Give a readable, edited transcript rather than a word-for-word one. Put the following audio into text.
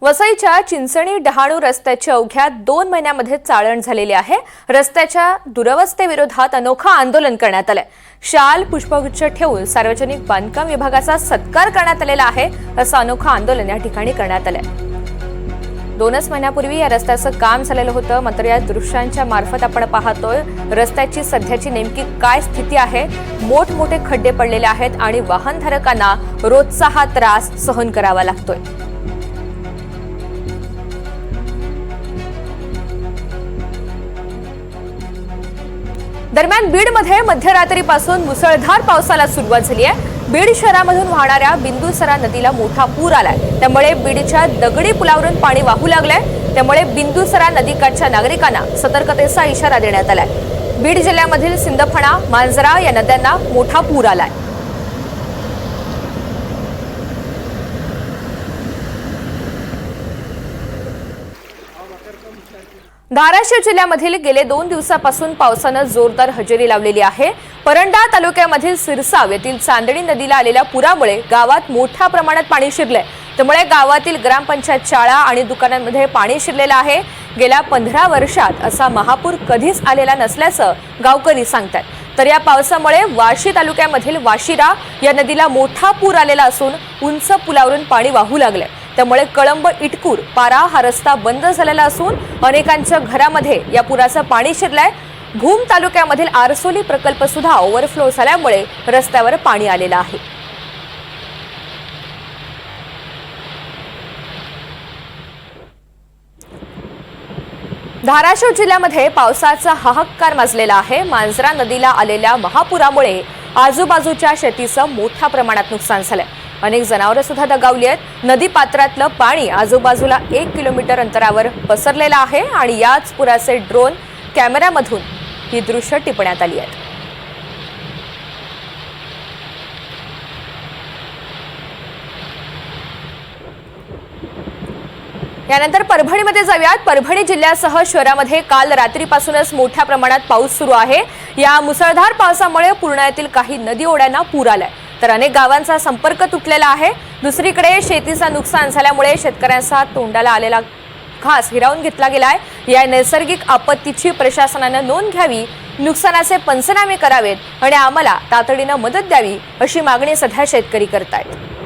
वसईच्या चिंचणी डहाणू रस्त्याच्या अवघ्या 2 महिन्यांमध्ये चाळण झालेली आहे। रस्त्याच्या दुरवस्थेविरोधात अनोखा आंदोलन करण्यात आले। शाल पुष्पगुच्छ ठेवून सार्वजनिक बांधकाम विभागाचा सत्कार करण्यात आलेला आहे। असं अनोखा आंदोलन या ठिकाणी करण्यात आले। 2 महिन्यापूर्वी या रस्त्याचं काम झालेलं होतं, मात्र या दृश्यांच्या मार्फत आपण पाहतोय रस्त्याची सध्याची नेमकी काय स्थिती आहे। मोठमोठे खड्डे पडलेले आहेत आणि वाहनधारकांना रोजचा हा त्रास सहन करावा लागतोय। दरम्यान बीडमध्ये मध्यरात्रीपासून मुसळधार पावसाला सुरुवात झाली आहे। बीड शहरामधून वाहणाऱ्या बिंदुसरा नदीला मोठा पूर आलाय। त्यामुळे बीडच्या दगडी पुलावरून पाणी वाहू लागलंय। त्यामुळे बिंदुसरा नदीकाठच्या नागरिकांना सतर्कतेचा इशारा देण्यात आलाय। बीड जिल्ह्यामधील सिंदफणा, मांजरा या नद्यांना मोठा पूर आलाय। धाराशिव जिल्ह्यामधील गेले 2 दिवसापासून पावसानं जोरदार हजेरी लावलेली आहे। परंडा तालुक्यामधील सिरसाव येथील चांदणी नदीला आलेल्या पुरामुळे गावात मोठ्या प्रमाणात पाणी शिरलंय। त्यामुळे गावातील ग्रामपंचायत शाळा आणि दुकानांमध्ये पाणी शिरलेलं आहे। गेल्या 15 वर्षात असा महापूर कधीच आलेला नसल्याचं गावकरी सांगतात। तर या पावसामुळे वाशी तालुक्यामधील वाशिरा या नदीला मोठा पूर आलेला असून उंच पुलावरून पाणी वाहू लागलंय। त्यामुळे कळंब इटकूर पारा हा रस्ता बंद झालेला असून अनेकांच्या घरामध्ये या पुराचं पाणी शिरलंय। भूम तालुक्यामधील आरसोली प्रकल्प सुद्धा ओव्हरफ्लो झाल्यामुळे रस्त्यावर पाणी आलेलं आहे। धाराशिव जिल्ह्यामध्ये पावसाचा हाहाकार माजलेला आहे। मांजरा नदीला आलेल्या महापुरामुळे आजूबाजूच्या शेतीचं मोठ्या प्रमाणात नुकसान झालंय। अनेक जनावरं सुद्धा दगावली आहेत। नदी पात्रातलं पाणी आजूबाजूला 1 किलोमीटर अंतरावर पसरलेलं आहे आणि याच पुराचे ड्रोन कॅमेऱ्यामधून ही दृश्य टिपण्यात आली आहेत। यानंतर परभणीमध्ये जाऊयात। परभणी जिल्ह्यासह शहरामध्ये काल रात्रीपासूनच मोठ्या प्रमाणात पाऊस सुरू आहे। या मुसळधार पावसामुळे पूर्णातील काही नदी ओढ्यांना पूर आलाय, तर अनेक गावांचा संपर्क तुटलेला आहे। दुसरीकडे शेतीचं नुकसान झाल्यामुळे शेतकऱ्यांचा तोंडाला आलेला घास हिरावून घेतला गेलाय। या नैसर्गिक आपत्तीची प्रशासनानं नोंद घ्यावी, नुकसानाचे पंचनामे करावेत आणि आम्हाला तातडीनं मदत द्यावी अशी मागणी सध्या शेतकरी करतायत।